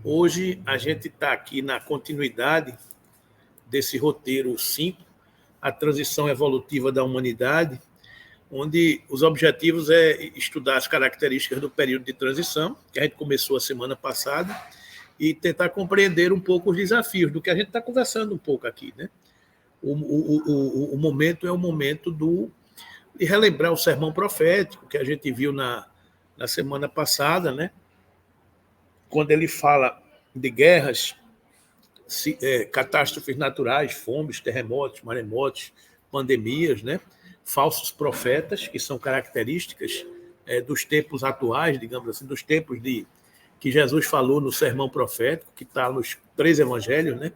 Hoje a gente está aqui na continuidade desse roteiro 5, a transição evolutiva da humanidade, onde os objetivos é estudar as características do período de transição, que a gente começou a semana passada, e tentar compreender um pouco os desafios do que a gente está conversando um pouco aqui, né? O momento é o momento de relembrar o sermão profético que a gente viu na semana passada, né? Quando ele fala de guerras, catástrofes naturais, fomes, terremotos, maremotos, pandemias, né? Falsos profetas, que são características dos tempos atuais, digamos assim, dos tempos que Jesus falou no sermão profético, que está nos 3 evangelhos, né?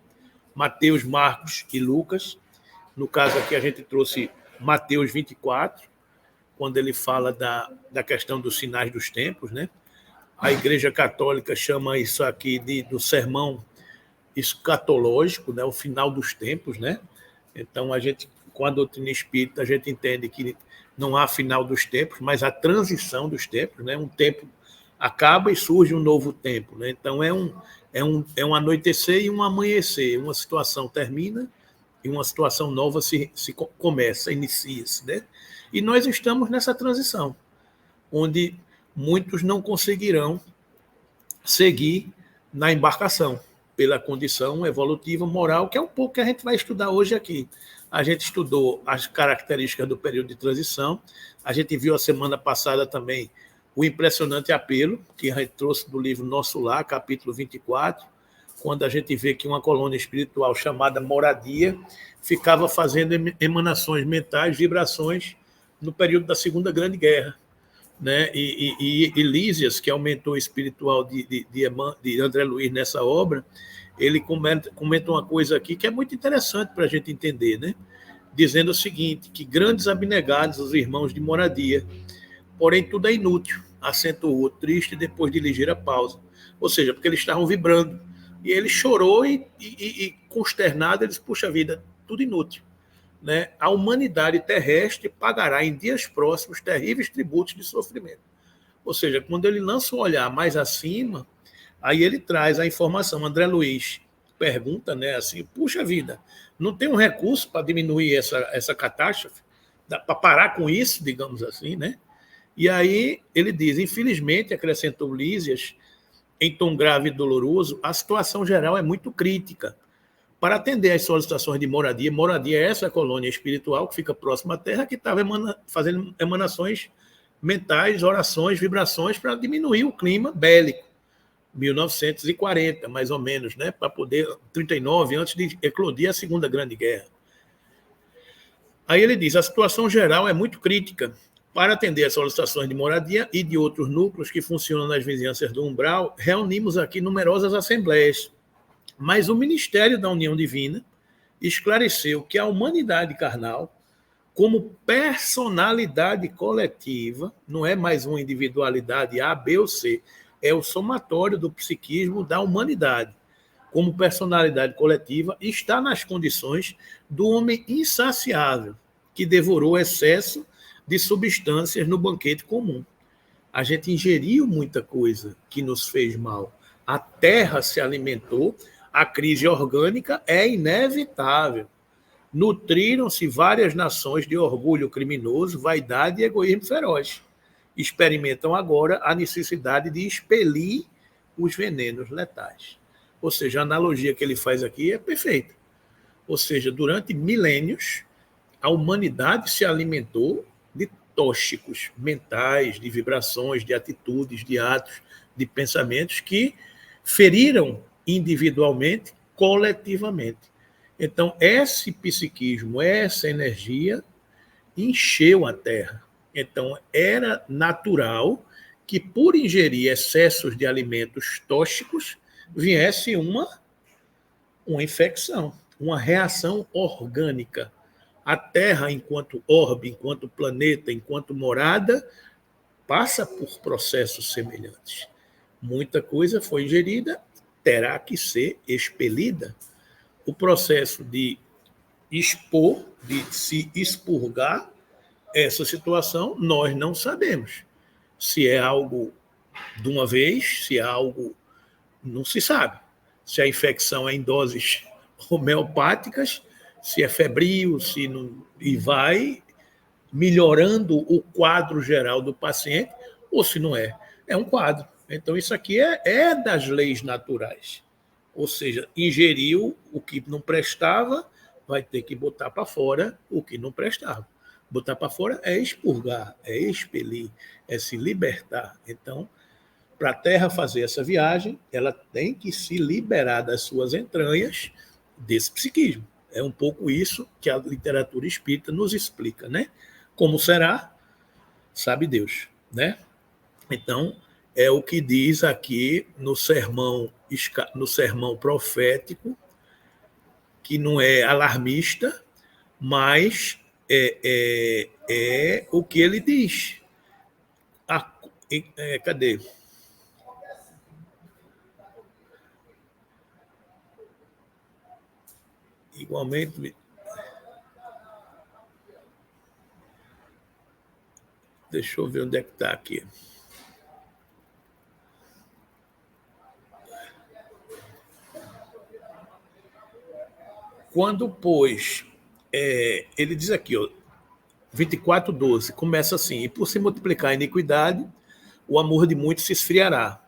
Mateus, Marcos e Lucas. No caso aqui a gente trouxe Mateus 24, quando ele fala da questão dos sinais dos tempos, né? A Igreja Católica chama isso aqui do sermão escatológico, né? O final dos tempos, né? Então a gente, com a doutrina espírita, a gente entende que não há final dos tempos, mas a transição dos tempos, né? Um tempo acaba e surge um novo tempo, né? Então é um anoitecer e um amanhecer, uma situação termina e uma situação nova se começa, inicia-se, né? E nós estamos nessa transição, onde muitos não conseguirão seguir na embarcação, pela condição evolutiva moral, que é um pouco que a gente vai estudar hoje aqui. A gente estudou as características do período de transição, a gente viu a semana passada também o impressionante apelo, que a gente trouxe do livro Nosso Lar, capítulo 24, quando a gente vê que uma colônia espiritual chamada Moradia ficava fazendo emanações mentais, vibrações, no período da Segunda Grande Guerra, né? E Lísias, que é o mentor espiritual de André Luiz nessa obra, ele comenta uma coisa aqui que é muito interessante para a gente entender, né? Dizendo o seguinte, que grandes abnegados os irmãos de Moradia, porém tudo é inútil, acentuou triste depois de ligeira pausa. Ou seja, porque eles estavam vibrando. E ele chorou e consternado, ele disse, puxa vida, tudo inútil. Né? A humanidade terrestre pagará em dias próximos terríveis tributos de sofrimento. Ou seja, quando ele lança um olhar mais acima, aí ele traz a informação. André Luiz pergunta, né, assim, puxa vida, não tem um recurso para diminuir essa catástrofe? Para parar com isso, digamos assim, né? E aí ele diz, infelizmente, acrescentou Lísias, em tom grave e doloroso, a situação geral é muito crítica. Para atender às solicitações de moradia é essa colônia espiritual que fica próxima à Terra, que estava fazendo emanações mentais, orações, vibrações para diminuir o clima bélico. 1940, mais ou menos, né? Para poder, 39, antes de eclodir a Segunda Grande Guerra. Aí ele diz, a situação geral é muito crítica. Para atender às solicitações de moradia e de outros núcleos que funcionam nas vizinhanças do umbral, reunimos aqui numerosas assembleias. Mas o Ministério da União Divina esclareceu que a humanidade carnal, como personalidade coletiva, não é mais uma individualidade A, B ou C, é o somatório do psiquismo da humanidade. Como personalidade coletiva, está nas condições do homem insaciável, que devorou excesso de substâncias no banquete comum. A gente ingeriu muita coisa que nos fez mal. A terra se alimentou, a crise orgânica é inevitável. Nutriram-se várias nações de orgulho criminoso, vaidade e egoísmo feroz. Experimentam agora a necessidade de expelir os venenos letais. Ou seja, a analogia que ele faz aqui é perfeita. Ou seja, durante milênios, a humanidade se alimentou de tóxicos mentais, de vibrações, de atitudes, de atos, de pensamentos que feriram individualmente, coletivamente. Então, esse psiquismo, essa energia encheu a Terra. Então, era natural que, por ingerir excessos de alimentos tóxicos, viesse uma infecção, uma reação orgânica. A Terra, enquanto orbe, enquanto planeta, enquanto morada, passa por processos semelhantes. Muita coisa foi ingerida, terá que ser expelida. O processo de expor, de se expurgar essa situação, nós não sabemos se é algo de uma vez, se é algo Não se sabe se a infecção é em doses homeopáticas, se é febril, se não, e vai melhorando o quadro geral do paciente, ou se não é. É um quadro. Então, isso aqui é das leis naturais. Ou seja, ingeriu o que não prestava, vai ter que botar para fora o que não prestava. Botar para fora é expurgar, é expelir, é se libertar. Então, para a Terra fazer essa viagem, ela tem que se liberar das suas entranhas desse psiquismo. É um pouco isso que a literatura espírita nos explica, né? Como será, sabe Deus, né? Então, é o que diz aqui no sermão profético, que não é alarmista, mas é o que ele diz. Cadê? Igualmente, deixa eu ver onde é que está aqui. Quando, pois, ele diz aqui, ó, 24:12, começa assim: e por se multiplicar a iniquidade, o amor de muitos se esfriará.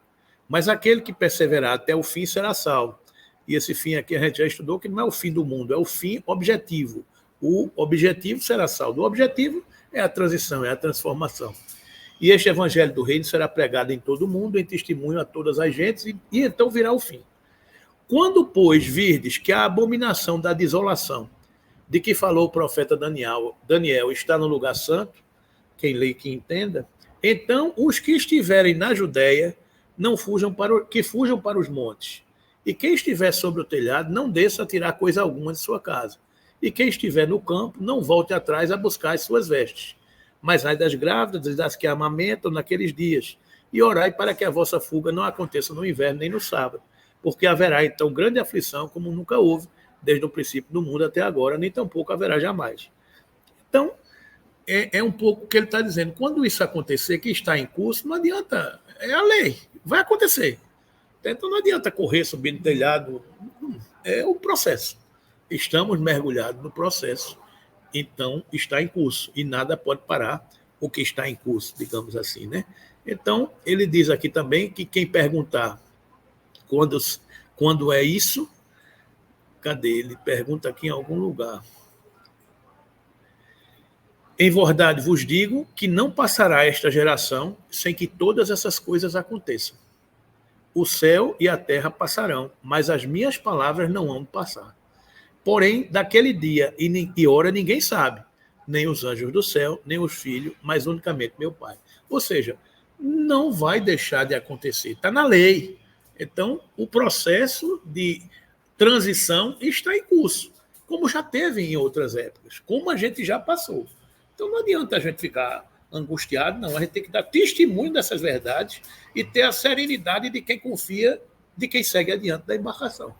Mas aquele que perseverar até o fim será salvo. E esse fim aqui a gente já estudou que não é o fim do mundo, é o fim objetivo. O objetivo será salvo. O objetivo é a transição, é a transformação. E este evangelho do reino será pregado em todo o mundo, em testemunho a todas as gentes, e então virá o fim. Quando, pois, virdes que a abominação da desolação, de que falou o profeta Daniel está no lugar santo, quem lê que entenda, então os que estiverem na Judéia não fujam que fujam para os montes. E quem estiver sobre o telhado não desça a tirar coisa alguma de sua casa. E quem estiver no campo não volte atrás a buscar as suas vestes. Mas ai das grávidas e das que amamentam naqueles dias, e orai para que a vossa fuga não aconteça no inverno nem no sábado, porque haverá então grande aflição como nunca houve, desde o princípio do mundo até agora, nem tampouco haverá jamais. Então, é um pouco o que ele está dizendo. Quando isso acontecer, que está em curso, não adianta, é a lei, vai acontecer. Então não adianta correr, subir no telhado, é o processo. Estamos mergulhados no processo, então está em curso, e nada pode parar o que está em curso, digamos assim, né? Então, ele diz aqui também que quem perguntar quando é isso, cadê? Ele pergunta aqui em algum lugar. Em verdade vos digo que não passará esta geração sem que todas essas coisas aconteçam. O céu e a terra passarão, mas as minhas palavras não vão passar. Porém, daquele dia e hora ninguém sabe, nem os anjos do céu, nem os filhos, mas unicamente meu Pai. Ou seja, não vai deixar de acontecer, está na lei. Então, o processo de transição está em curso, como já teve em outras épocas, como a gente já passou. Então, não adianta a gente ficar angustiado, não. A gente tem que dar testemunho dessas verdades e ter a serenidade de quem confia, de quem segue adiante da embarcação.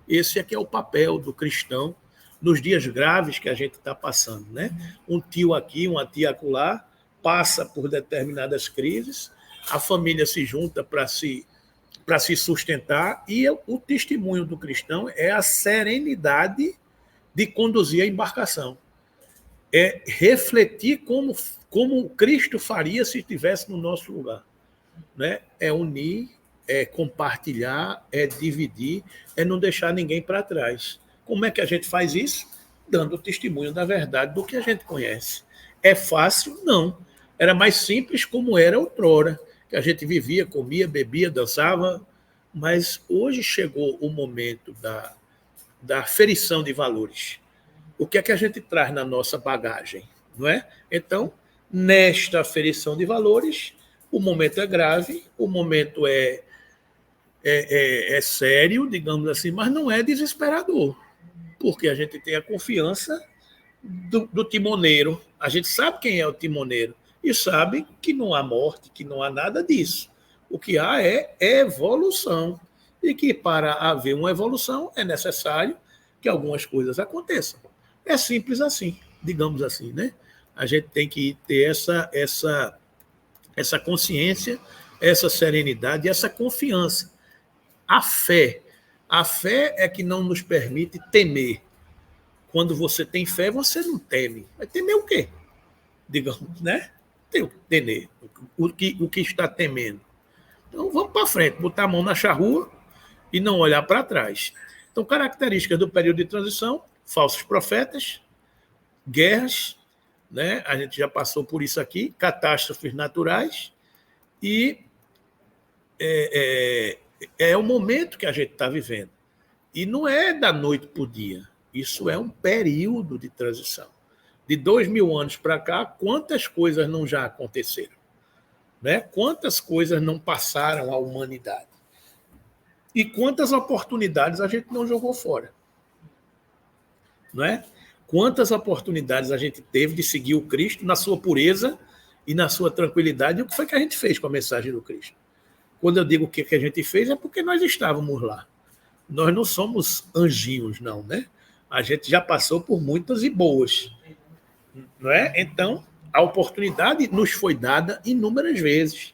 Esse aqui é o papel do cristão nos dias graves que a gente está passando, né? Um tio aqui, uma tia acolá, passa por determinadas crises, a família se junta para se sustentar, e o testemunho do cristão é a serenidade de conduzir a embarcação. É refletir como Cristo faria se estivesse no nosso lugar. Né? É unir, é compartilhar, é dividir, é não deixar ninguém para trás. Como é que a gente faz isso? Dando testemunho da verdade do que a gente conhece. É fácil? Não. Era mais simples como era outrora, que a gente vivia, comia, bebia, dançava, mas hoje chegou o momento da aferição de valores. O que é que a gente traz na nossa bagagem, não é? Então, nesta aferição de valores, o momento é grave, o momento é sério, digamos assim, mas não é desesperador, porque a gente tem a confiança do timoneiro. A gente sabe quem é o timoneiro e sabe que não há morte, que não há nada disso. O que há é evolução, e que para haver uma evolução é necessário que algumas coisas aconteçam. É simples assim, digamos assim, né? A gente tem que ter essa consciência, essa serenidade, essa confiança A fé. A fé é que não nos permite temer. Quando você tem fé, você não teme. Vai temer o quê? Digamos, né? Temer. O que está temendo? Então vamos para frente, botar a mão na charrua e não olhar para trás. Então, características do período de transição: falsos profetas, guerras, né? A gente já passou por isso aqui, catástrofes naturais e é o momento que a gente está vivendo. E não é da noite para o dia. Isso é um período de transição. De 2000 anos para cá, quantas coisas não já aconteceram? Né? Quantas coisas não passaram à humanidade? E quantas oportunidades a gente não jogou fora? Não é? Quantas oportunidades a gente teve de seguir o Cristo na sua pureza e na sua tranquilidade? E o que foi que a gente fez com a mensagem do Cristo? Quando eu digo o que a gente fez, é porque nós estávamos lá. Nós não somos anjinhos, não, né? A gente já passou por muitas e boas, não é? Então, a oportunidade nos foi dada inúmeras vezes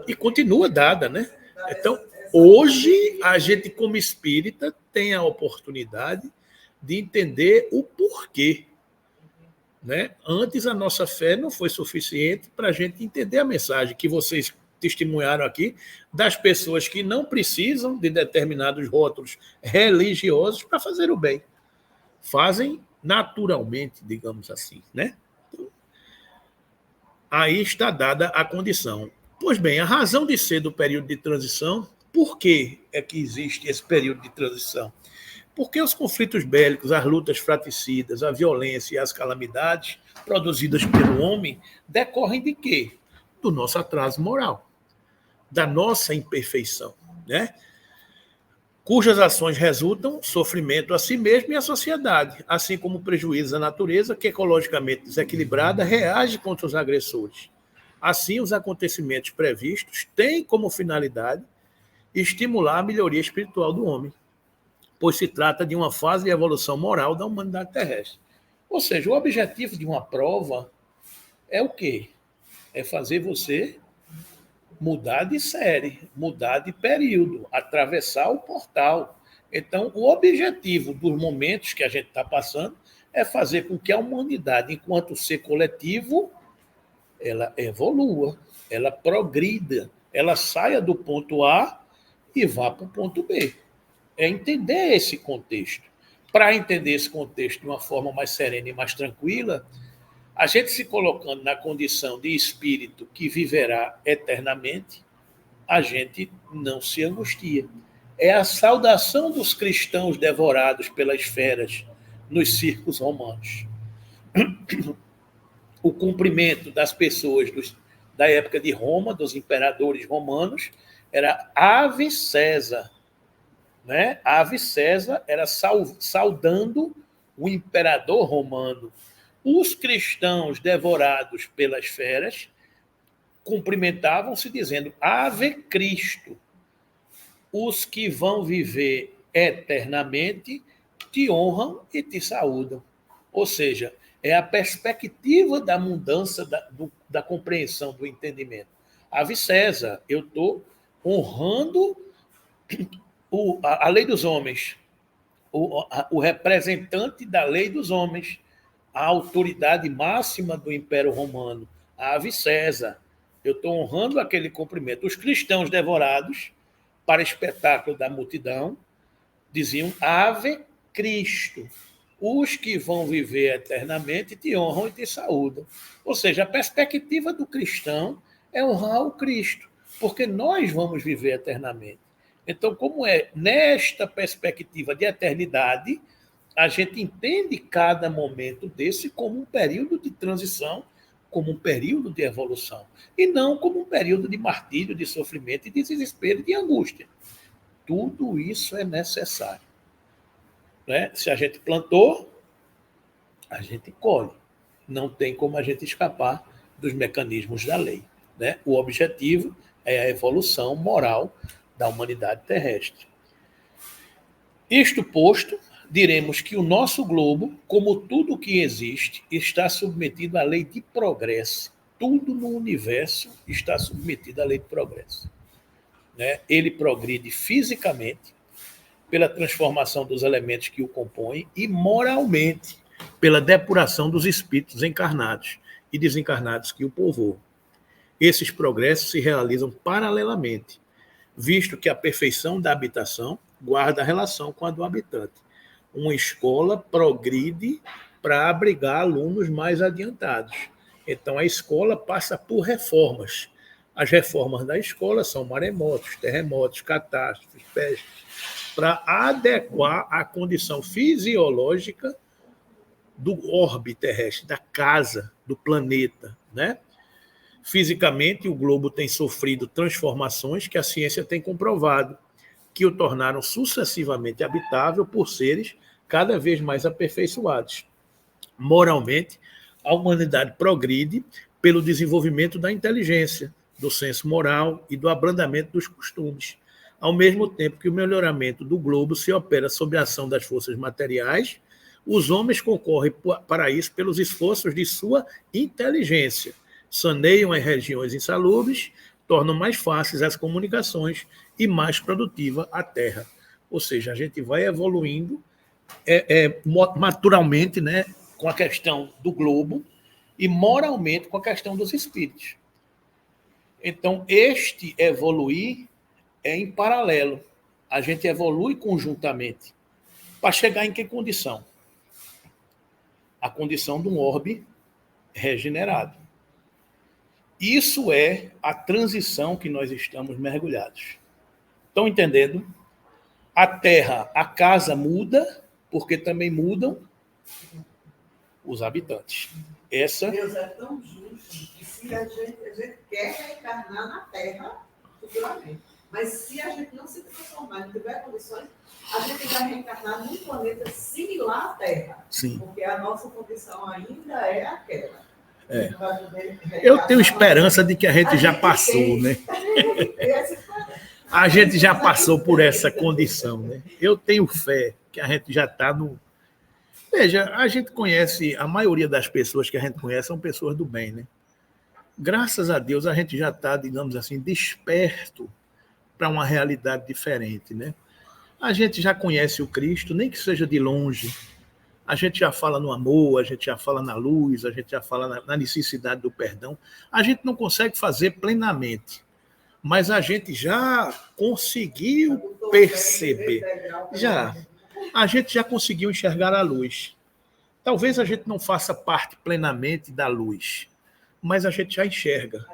e continua dada, né? Então, hoje, a gente, como espírita, tem a oportunidade de entender o porquê, né? Antes, a nossa fé não foi suficiente para a gente entender a mensagem que vocês testemunharam aqui das pessoas que não precisam de determinados rótulos religiosos para fazer o bem. Fazem naturalmente, digamos assim, né? Aí está dada a condição. Pois bem, a razão de ser do período de transição, por que é que existe esse período de transição? Porque os conflitos bélicos, as lutas fratricidas, a violência e as calamidades produzidas pelo homem decorrem de quê? Do nosso atraso moral, da nossa imperfeição, né? Cujas ações resultam sofrimento a si mesmo e à sociedade, assim como prejuízos à natureza, que ecologicamente desequilibrada reage contra os agressores. Assim, os acontecimentos previstos têm como finalidade estimular a melhoria espiritual do homem, pois se trata de uma fase de evolução moral da humanidade terrestre. Ou seja, o objetivo de uma prova é o quê? É fazer você mudar de série, mudar de período, atravessar o portal. Então, o objetivo dos momentos que a gente está passando é fazer com que a humanidade, enquanto ser coletivo, ela evolua, ela progrida, ela saia do ponto A e vá para o ponto B. É entender esse contexto. Para entender esse contexto de uma forma mais serena e mais tranquila, a gente se colocando na condição de espírito que viverá eternamente, a gente não se angustia. É a saudação dos cristãos devorados pelas feras nos circos romanos. O cumprimento das pessoas da época de Roma, dos imperadores romanos, era Ave César. Né? Ave César era saudando o imperador romano. Os cristãos devorados pelas feras cumprimentavam-se dizendo Ave Cristo. Os que vão viver eternamente te honram e te saúdam. Ou seja, é a perspectiva da mudança da compreensão, do entendimento. Ave César, eu estou honrando a lei dos homens, o representante da lei dos homens, a autoridade máxima do Império Romano, a Ave César. Eu estou honrando aquele cumprimento. Os cristãos devorados, para espetáculo da multidão, diziam Ave Cristo. Os que vão viver eternamente te honram e te saúdam. Ou seja, a perspectiva do cristão é honrar o Cristo, porque nós vamos viver eternamente. Então, como é nesta perspectiva de eternidade, a gente entende cada momento desse como um período de transição, como um período de evolução, e não como um período de martírio, de sofrimento, de desespero e de angústia. Tudo isso é necessário. Né? Se a gente plantou, a gente colhe. Não tem como a gente escapar dos mecanismos da lei. Né? O objetivo é a evolução moral da humanidade terrestre. Isto posto, diremos que o nosso globo, como tudo que existe, está submetido à lei de progresso. Tudo no universo está submetido à lei de progresso. né? Ele progride fisicamente, pela transformação dos elementos que o compõem, e moralmente, pela depuração dos espíritos encarnados e desencarnados que o povoam. Esses progressos se realizam paralelamente, visto que a perfeição da habitação guarda relação com a do habitante. Uma escola progride para abrigar alunos mais adiantados. Então, a escola passa por reformas. As reformas da escola são maremotos, terremotos, catástrofes, pestes, para adequar a condição fisiológica do orbe terrestre, da casa, do planeta, né? Fisicamente, o globo tem sofrido transformações que a ciência tem comprovado, que o tornaram sucessivamente habitável por seres cada vez mais aperfeiçoados. Moralmente, a humanidade progride pelo desenvolvimento da inteligência, do senso moral e do abrandamento dos costumes, ao mesmo tempo que o melhoramento do globo se opera sob a ação das forças materiais. Os homens concorrem para isso pelos esforços de sua inteligência, saneiam as regiões insalubres, tornam mais fáceis as comunicações e mais produtiva a Terra. Ou seja, a gente vai evoluindo naturalmente, né, com a questão do globo e moralmente com a questão dos espíritos. Então, este evoluir é em paralelo. A gente evolui conjuntamente. Para chegar em que condição? A condição de um orbe regenerado. Isso é a transição que nós estamos mergulhados. Estão entendendo? A Terra, a casa muda, porque também mudam os habitantes. Deus é tão justo que se a gente quer reencarnar na Terra, futuramente, mas se a gente não se transformar, não tiver condições, a gente vai reencarnar num planeta similar à Terra. Sim. Porque a nossa condição ainda é aquela. Eu tenho esperança de que a gente já passou, né? A gente já passou por essa condição, né? Eu tenho fé que a gente já está no... Veja, a gente conhece, a maioria das pessoas que a gente conhece são pessoas do bem, né? Graças a Deus a gente já está, digamos assim, desperto para uma realidade diferente, né? A gente já conhece o Cristo, nem que seja de longe. A gente já fala no amor, a gente já fala na luz, a gente já fala na necessidade do perdão. A gente não consegue fazer plenamente, mas a gente já conseguiu perceber. Já. A gente já conseguiu enxergar a luz. Talvez a gente não faça parte plenamente da luz, mas a gente já enxerga,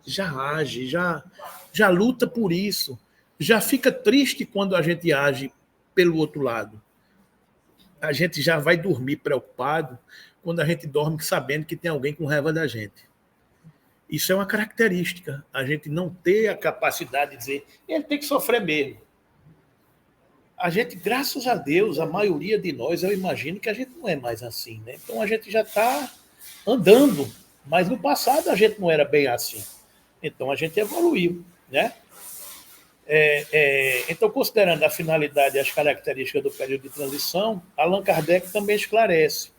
já age, já luta por isso, já fica triste quando a gente age pelo outro lado. A gente já vai dormir preocupado quando a gente dorme sabendo que tem alguém com raiva da gente. Isso é uma característica, a gente não ter a capacidade de dizer, ele tem que sofrer mesmo. A gente, graças a Deus, a maioria de nós, eu imagino que a gente não é mais assim, né? Então a gente já está andando, mas no passado a gente não era bem assim. Então a gente evoluiu, né? Então, considerando a finalidade e as características do período de transição, Allan Kardec também esclarece.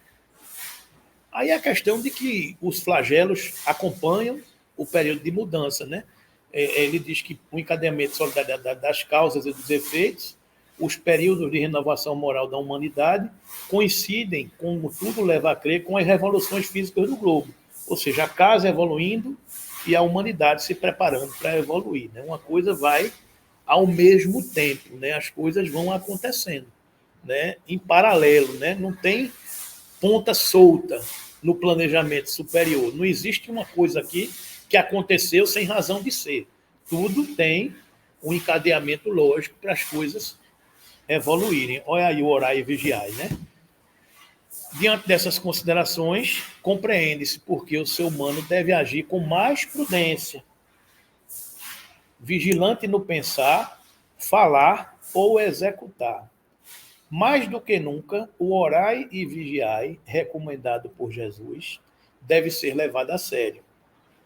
Aí a questão de que os flagelos acompanham o período de mudança, né? Ele diz que o encadeamento solidário das causas e dos efeitos, os períodos de renovação moral da humanidade coincidem, como tudo leva a crer, com as revoluções físicas do globo. Ou seja, a casa evoluindo e a humanidade se preparando para evoluir, né? Uma coisa vai ao mesmo tempo, né? As coisas vão acontecendo, né? Em paralelo, né? Não tem ponta solta no planejamento superior. Não existe uma coisa aqui que aconteceu sem razão de ser. Tudo tem um encadeamento lógico para as coisas evoluírem. Olha aí o orar e vigiar, né? Diante dessas considerações, compreende-se porque o ser humano deve agir com mais prudência, vigilante no pensar, falar ou executar. Mais do que nunca, o orai e vigiai, recomendado por Jesus, deve ser levado a sério.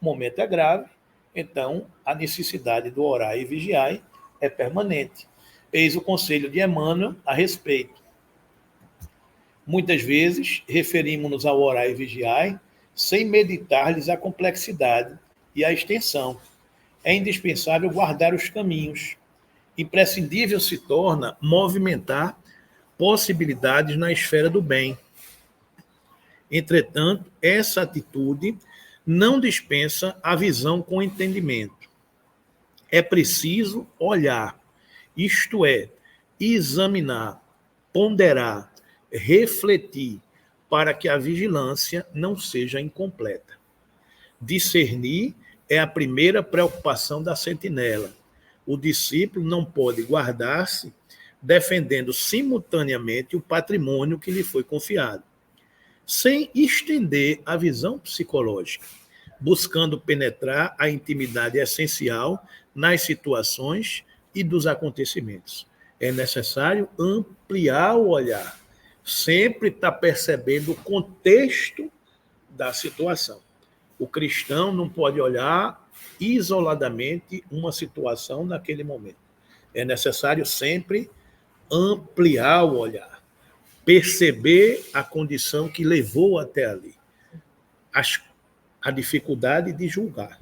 O momento é grave, então a necessidade do orai e vigiai é permanente. Eis o conselho de Emmanuel a respeito. Muitas vezes referimos-nos ao orai e vigiai sem meditar-lhes a complexidade e a extensão. é indispensável guardar os caminhos. Imprescindível se torna movimentar possibilidades na esfera do bem. Entretanto, essa atitude não dispensa a visão com entendimento. É preciso olhar, isto é, examinar, ponderar, refletir, para que a vigilância não seja incompleta. Discernir é a primeira preocupação da sentinela. O discípulo não pode guardar-se defendendo simultaneamente o patrimônio que lhe foi confiado, sem estender a visão psicológica, buscando penetrar a intimidade essencial nas situações e dos acontecimentos. É necessário ampliar o olhar, sempre estar percebendo o contexto da situação. O cristão não pode olhar isoladamente uma situação naquele momento. É necessário sempre ampliar o olhar, perceber a condição que levou até ali, a dificuldade de julgar.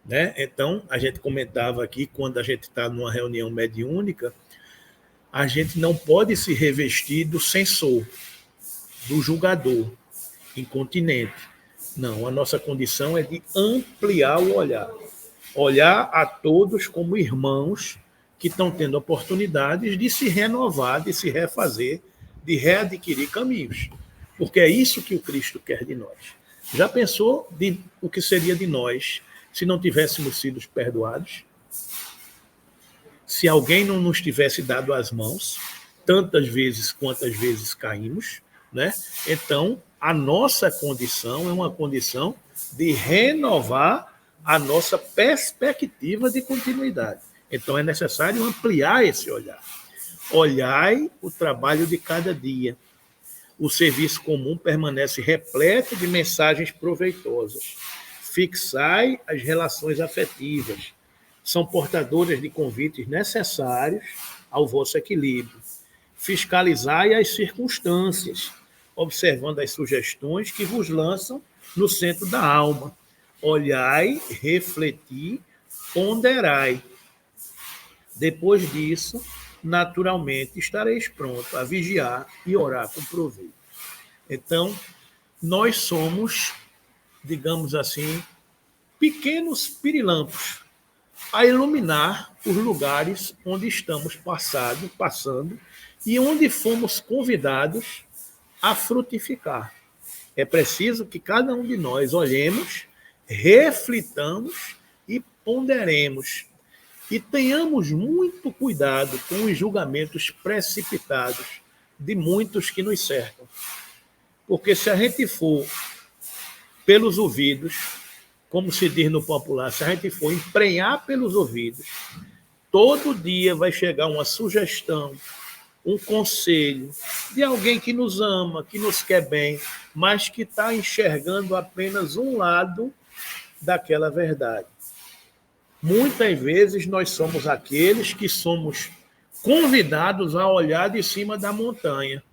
Né? Então, a gente comentava aqui, quando a gente está numa reunião mediúnica, a gente não pode se revestir do censor, do julgador, incontinente. Não, a nossa condição é de ampliar o olhar. Olhar a todos como irmãos que estão tendo oportunidades de se renovar, de se refazer, de readquirir caminhos. Porque é isso que o Cristo quer de nós. Já pensou o que seria de nós se não tivéssemos sido perdoados? Se alguém não nos tivesse dado as mãos, tantas vezes quantas vezes caímos, né? Então, a nossa condição é uma condição de renovar a nossa perspectiva de continuidade. Então, é necessário ampliar esse olhar. Olhai o trabalho de cada dia. O serviço comum permanece repleto de mensagens proveitosas. Fixai as relações afetivas. São portadoras de convites necessários ao vosso equilíbrio. Fiscalizai as circunstâncias, observando as sugestões que vos lançam no centro da alma. Olhai, refleti, ponderai. Depois disso, naturalmente, estareis prontos a vigiar e orar com proveito. Então, nós somos, digamos assim, pequenos pirilampos a iluminar os lugares onde estamos passando e onde fomos convidados a frutificar. É preciso que cada um de nós olhemos, reflitamos e ponderemos. E tenhamos muito cuidado com os julgamentos precipitados de muitos que nos cercam. Porque se a gente for pelos ouvidos, como se diz no popular, se a gente for emprenhar pelos ouvidos, todo dia vai chegar uma sugestão, um conselho de alguém que nos ama, que nos quer bem, mas que está enxergando apenas um lado daquela verdade. Muitas vezes nós somos aqueles que somos convidados a olhar de cima da montanha.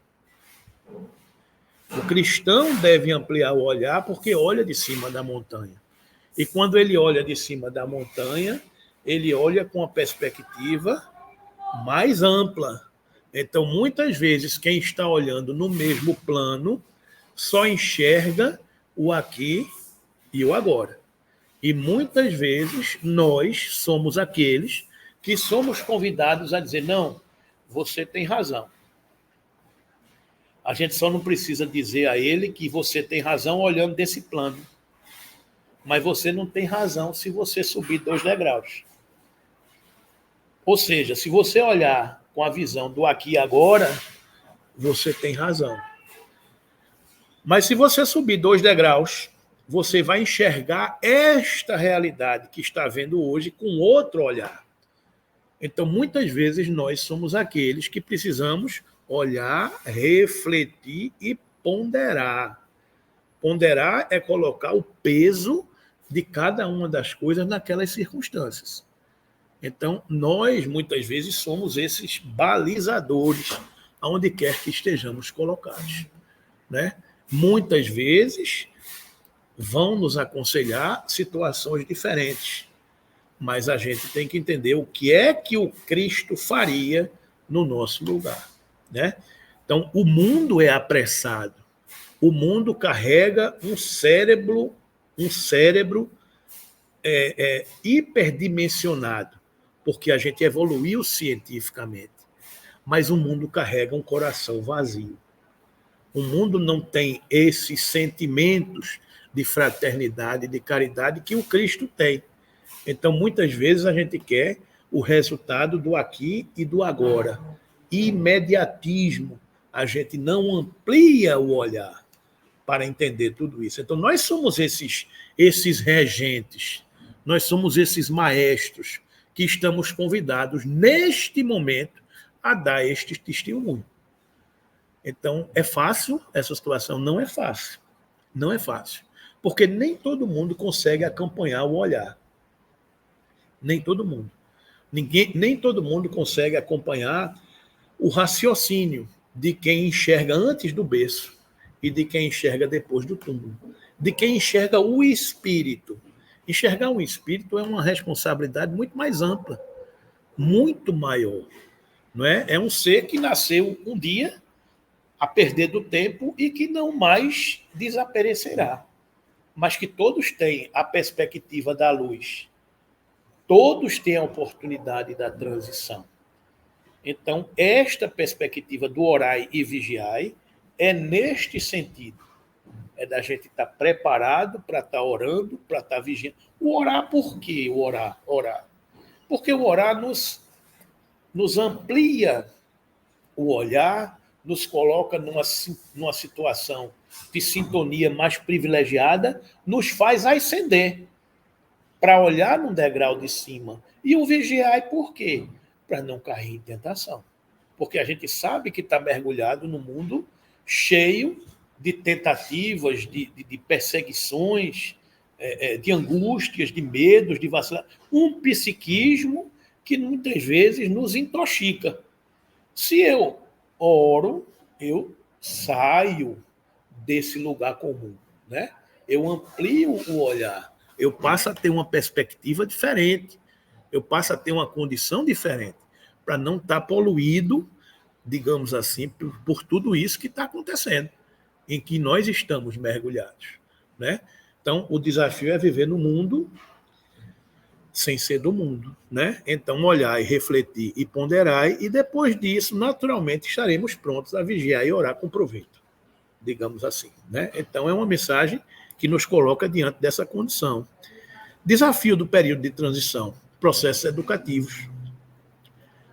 O cristão deve ampliar o olhar porque olha de cima da montanha. E quando ele olha de cima da montanha, ele olha com uma perspectiva mais ampla. Então, muitas vezes, quem está olhando no mesmo plano só enxerga o aqui e o agora. E muitas vezes nós somos aqueles que somos convidados a dizer, não, você tem razão. A gente só não precisa dizer a ele que você tem razão olhando desse plano. Mas você não tem razão se você subir 2 degraus. Ou seja, se você olhar com a visão do aqui e agora, você tem razão. Mas se você subir 2 degraus, você vai enxergar esta realidade que está vendo hoje com outro olhar. Então, muitas vezes, nós somos aqueles que precisamos olhar, refletir e ponderar. Ponderar é colocar o peso de cada uma das coisas naquelas circunstâncias. Então, nós, muitas vezes, somos esses balizadores, aonde quer que estejamos colocados. Né? Muitas vezes, vão nos aconselhar situações diferentes. mas a gente tem que entender o que é que o Cristo faria no nosso lugar, né? Então, o mundo é apressado. O mundo carrega um cérebro hiperdimensionado, porque a gente evoluiu cientificamente, mas o mundo carrega um coração vazio. O mundo não tem esses sentimentos de fraternidade, de caridade que o Cristo tem. Então, muitas vezes, a gente quer o resultado do aqui e do agora. Imediatismo. A gente não amplia o olhar para entender tudo isso. Então, nós somos esses regentes, nós somos esses maestros que estamos convidados, neste momento, a dar este testemunho. Então, é fácil essa situação? Não é fácil. Não é fácil. Porque nem todo mundo consegue acompanhar o olhar. Nem todo mundo. Nem todo mundo consegue acompanhar o raciocínio de quem enxerga antes do berço e de quem enxerga depois do túmulo. De quem enxerga o espírito. Enxergar um espírito é uma responsabilidade muito mais ampla, muito maior. Não é? É um ser que nasceu um dia a perder do tempo e que não mais desaparecerá. Mas que todos têm a perspectiva da luz. Todos têm a oportunidade da transição. Então, esta perspectiva do orai e vigiai é neste sentido. É da gente estar preparado para estar orando, para estar vigiando. O orar, por quê? O orar. Porque o orar nos amplia o olhar, nos coloca numa situação de sintonia mais privilegiada, nos faz ascender para olhar num degrau de cima. E o vigiar, por quê? Para não cair em tentação. Porque a gente sabe que está mergulhado no mundo cheio de tentativas, de perseguições, de angústias, de medos, de vacilações. Um psiquismo que muitas vezes nos intoxica. Se eu oro, eu saio desse lugar comum, né? Eu amplio o olhar, eu passo a ter uma perspectiva diferente, eu passo a ter uma condição diferente, para não estar poluído, digamos assim, por tudo isso que está acontecendo, em que nós estamos mergulhados, né? Então, o desafio é viver no mundo sem ser do mundo, né? Então, olhar e refletir e ponderar, e depois disso, naturalmente, estaremos prontos a vigiar e orar com proveito, digamos assim, né? Então, é uma mensagem que nos coloca diante dessa condição. Desafio do período de transição, processos educativos.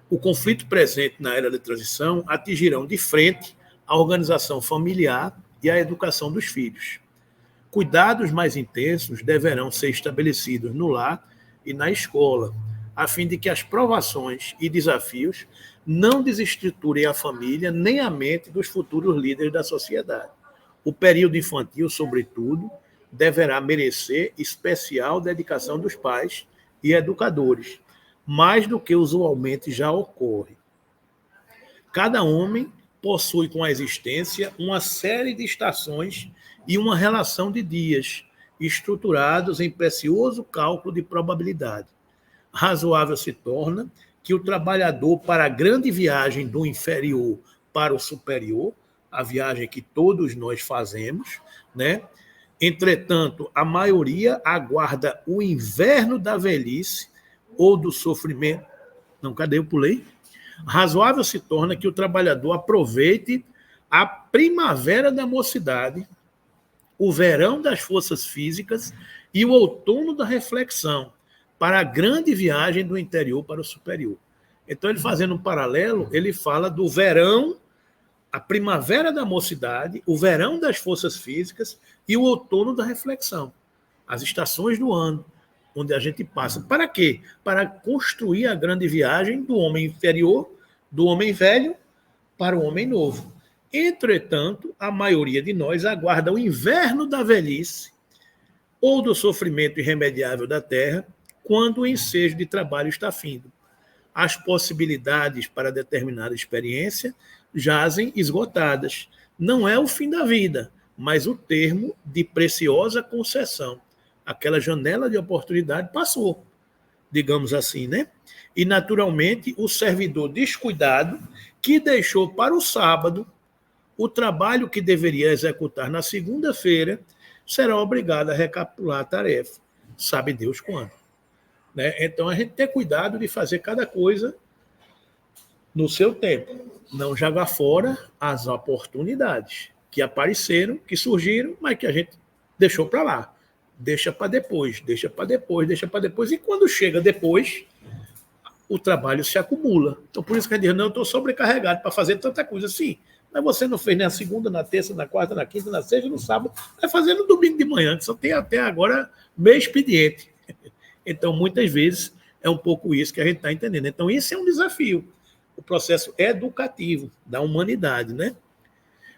O conflito presente na era de transição atingirão de frente a organização familiar e a educação dos filhos. Cuidados mais intensos deverão ser estabelecidos no lar e na escola, a fim de que as provações e desafios não desestruturem a família nem a mente dos futuros líderes da sociedade. O período infantil, sobretudo, deverá merecer especial dedicação dos pais e educadores, mais do que usualmente já ocorre. Cada homem possui com a existência uma série de estações e uma relação de dias, estruturados em precioso cálculo de probabilidade. Razoável se torna que o trabalhador, para a grande viagem do inferior para o superior, a viagem que todos nós fazemos, né? Entretanto, a maioria aguarda o inverno da velhice ou do sofrimento. Não, cadê? Eu pulei. Razoável se torna que o trabalhador aproveite a primavera da mocidade, o verão das forças físicas e o outono da reflexão, para a grande viagem do interior para o superior. Então, ele fazendo um paralelo, ele fala do verão, a primavera da mocidade, o verão das forças físicas e o outono da reflexão. As estações do ano, onde a gente passa. Para quê? Para construir a grande viagem do homem inferior, do homem velho, para o homem novo. Entretanto, a maioria de nós aguarda o inverno da velhice ou do sofrimento irremediável da terra, quando o ensejo de trabalho está findo. As possibilidades para determinada experiência jazem esgotadas. Não é o fim da vida, mas o termo de preciosa concessão. Aquela janela de oportunidade passou. digamos assim, né? E, naturalmente, o servidor descuidado, que deixou para o sábado o trabalho que deveria executar na segunda-feira, será obrigado a recapitular a tarefa. Sabe Deus quando. Né? Então, a gente tem cuidado de fazer cada coisa no seu tempo. Não jogar fora as oportunidades que apareceram, que surgiram, mas que a gente deixou para lá. Deixa para depois, deixa para depois, deixa para depois. E quando chega depois, o trabalho se acumula. Então, por isso que a gente diz, não, eu estou sobrecarregado para fazer tanta coisa. Sim, mas você não fez nem na segunda, na terça, na quarta, na quinta, na sexta, no sábado. Vai fazer no domingo de manhã, que só tem até agora meio expediente. Então, muitas vezes, é um pouco isso que a gente está entendendo. Então, isso é um desafio. O processo educativo da humanidade, né?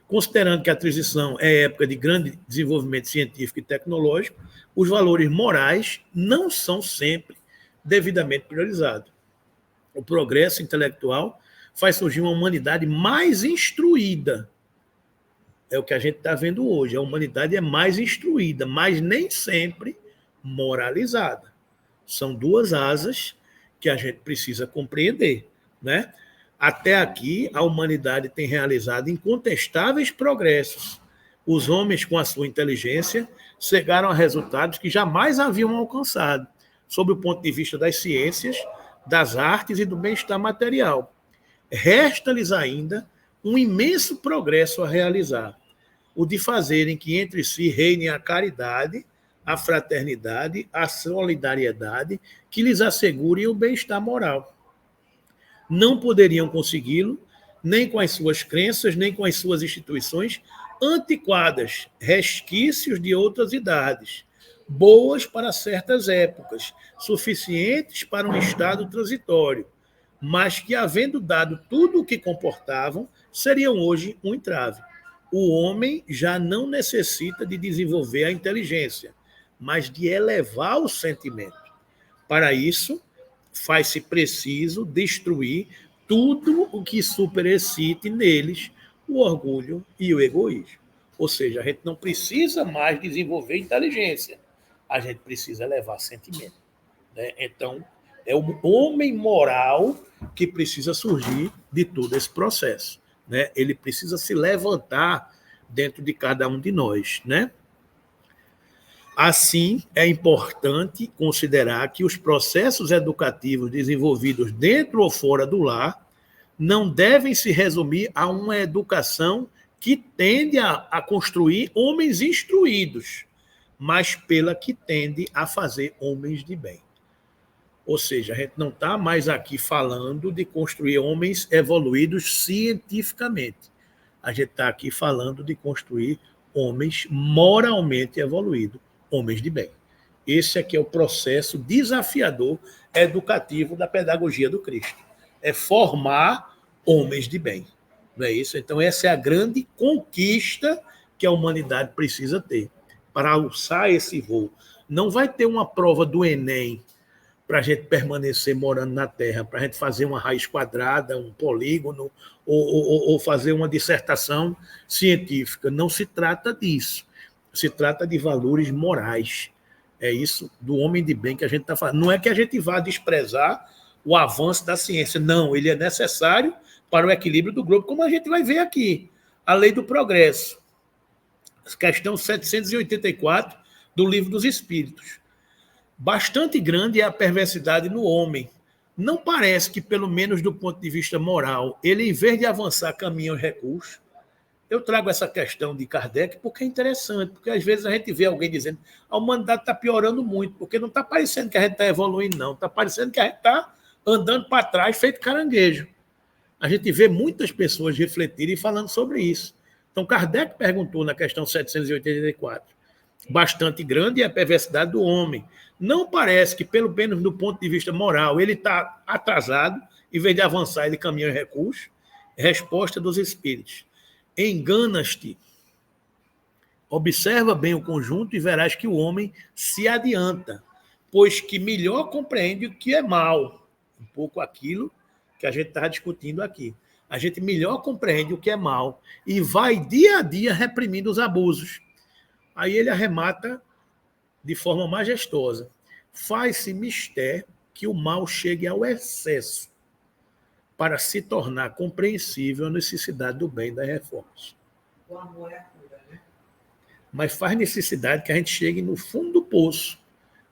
Considerando que a transição é época de grande desenvolvimento científico e tecnológico, os valores morais não são sempre devidamente priorizados. O progresso intelectual faz surgir uma humanidade mais instruída. É o que a gente está vendo hoje. A humanidade é mais instruída, mas nem sempre moralizada. São duas asas que a gente precisa compreender, né? Até aqui, a humanidade tem realizado incontestáveis progressos. Os homens, com a sua inteligência, chegaram a resultados que jamais haviam alcançado, sob o ponto de vista das ciências, das artes e do bem-estar material. Resta-lhes ainda um imenso progresso a realizar, o de fazerem que entre si reinem a caridade, a fraternidade, a solidariedade, que lhes assegurem o bem-estar moral. Não poderiam consegui-lo, nem com as suas crenças, nem com as suas instituições antiquadas, resquícios de outras idades, boas para certas épocas, suficientes para um estado transitório, mas que, havendo dado tudo o que comportavam, seriam hoje um entrave. O homem já não necessita de desenvolver a inteligência, mas de elevar o sentimento. Para isso, faz-se preciso destruir tudo o que superexcite neles o orgulho e o egoísmo. Ou seja, a gente não precisa mais desenvolver inteligência, a gente precisa elevar sentimento. Né? Então, é o homem moral que precisa surgir de todo esse processo. Né? Ele precisa se levantar dentro de cada um de nós, né? Assim, é importante considerar que os processos educativos desenvolvidos dentro ou fora do lar não devem se resumir a uma educação que tende a construir homens instruídos, mas pela que tende a fazer homens de bem. Ou seja, a gente não está mais aqui falando de construir homens evoluídos cientificamente. A gente está aqui falando de construir homens moralmente evoluídos, homens de bem. Esse aqui é o processo desafiador educativo da pedagogia do Cristo. É formar homens de bem. Não é isso? Então, essa é a grande conquista que a humanidade precisa ter para alçar esse voo. Não vai ter uma prova do Enem para a gente permanecer morando na Terra, para a gente fazer uma raiz quadrada, um polígono, ou fazer uma dissertação científica. Não se trata disso. Se trata de valores morais. É isso do homem de bem que a gente está falando. Não é que a gente vá desprezar o avanço da ciência. Não, ele é necessário para o equilíbrio do globo, como a gente vai ver aqui. A lei do progresso. Questão 784 do Livro dos Espíritos. Bastante grande é a perversidade no homem. Não parece que, pelo menos do ponto de vista moral, ele, em vez de avançar, caminha aos recursos. Eu trago essa questão de Kardec porque é interessante, porque às vezes a gente vê alguém dizendo a humanidade está piorando muito, porque não está parecendo que a gente está evoluindo, não. Está parecendo que a gente está andando para trás, feito caranguejo. A gente vê muitas pessoas refletirem e falando sobre isso. Então, Kardec perguntou na questão 784, bastante grande é a perversidade do homem. Não parece que, pelo menos do ponto de vista moral, ele está atrasado, em vez de avançar, ele caminha em recursos? Resposta dos espíritos. Enganas-te. Observa bem o conjunto e verás que o homem se adianta, pois que melhor compreende o que é mal. Um pouco aquilo que a gente está discutindo aqui. A gente melhor compreende o que é mal e vai dia a dia reprimindo os abusos. Aí ele arremata de forma majestosa. Faz-se mister que o mal chegue ao excesso para se tornar compreensível a necessidade do bem das reformas. O amor é a cura, né? Mas faz necessidade que a gente chegue no fundo do poço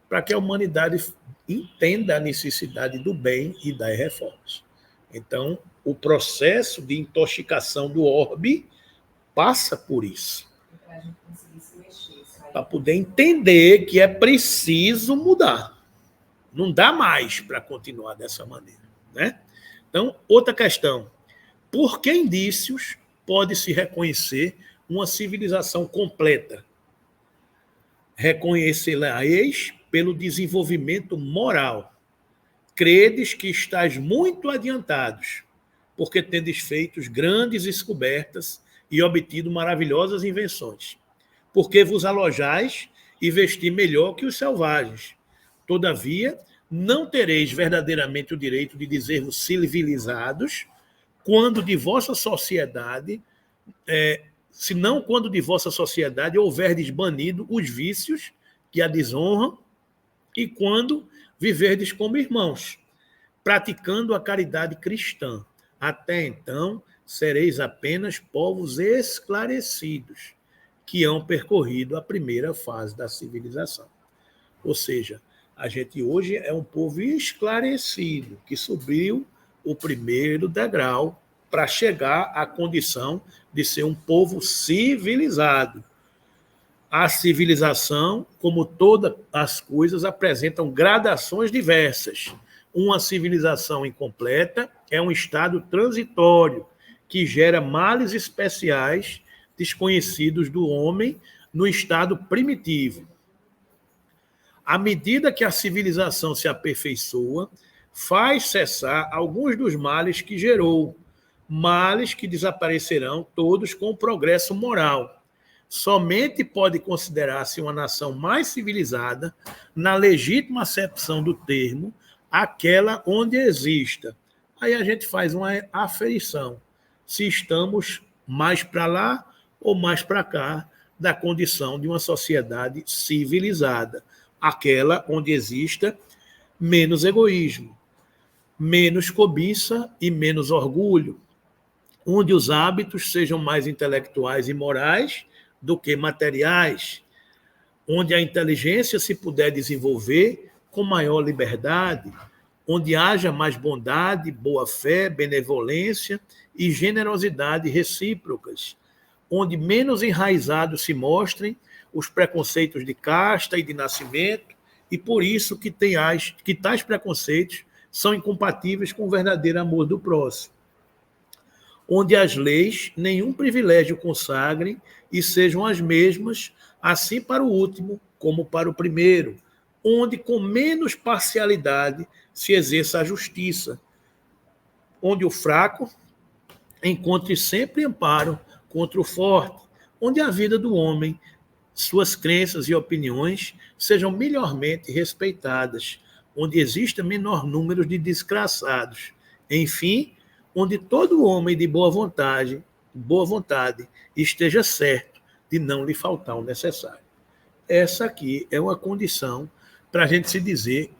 para que a humanidade entenda a necessidade do bem e das reformas. Então, o processo de intoxicação do orbe passa por isso. Para a gente conseguir se mexer. Para poder entender que é preciso mudar. Não dá mais para continuar dessa maneira, né? Então, outra questão. Por que indícios pode-se reconhecer uma civilização completa? Reconhecê-la-eis pelo desenvolvimento moral. Credes que estáis muito adiantados, porque tendes feito grandes descobertas e obtido maravilhosas invenções. Porque vos alojais e vestir melhor que os selvagens. Todavia, não tereis verdadeiramente o direito de dizer-vos civilizados, quando de vossa sociedade, senão quando de vossa sociedade houverdes banido os vícios que a desonram, e quando viverdes como irmãos, praticando a caridade cristã. Até então, sereis apenas povos esclarecidos, que hão percorrido a primeira fase da civilização. Ou seja, a gente hoje é um povo esclarecido, que subiu o primeiro degrau para chegar à condição de ser um povo civilizado. A civilização, como todas as coisas, apresentam gradações diversas. Uma civilização incompleta é um estado transitório que gera males especiais desconhecidos do homem no estado primitivo. À medida que a civilização se aperfeiçoa, faz cessar alguns dos males que gerou, males que desaparecerão todos com o progresso moral. Somente pode considerar-se uma nação mais civilizada, na legítima acepção do termo, aquela onde exista. Aí a gente faz uma aferição, se estamos mais para lá ou mais para cá da condição de uma sociedade civilizada, aquela onde exista menos egoísmo, menos cobiça e menos orgulho, onde os hábitos sejam mais intelectuais e morais do que materiais, onde a inteligência se puder desenvolver com maior liberdade, onde haja mais bondade, boa-fé, benevolência e generosidade recíprocas, onde menos enraizados se mostrem os preconceitos de casta e de nascimento, e por isso que tais preconceitos são incompatíveis com o verdadeiro amor do próximo, onde as leis nenhum privilégio consagrem e sejam as mesmas, assim para o último como para o primeiro, onde com menos parcialidade se exerça a justiça, onde o fraco encontre sempre amparo contra o forte, onde a vida do homem, suas crenças e opiniões sejam melhormente respeitadas, onde exista menor número de desgraçados, enfim, onde todo homem de boa vontade esteja certo de não lhe faltar o necessário. Essa aqui é uma condição para a gente se dizer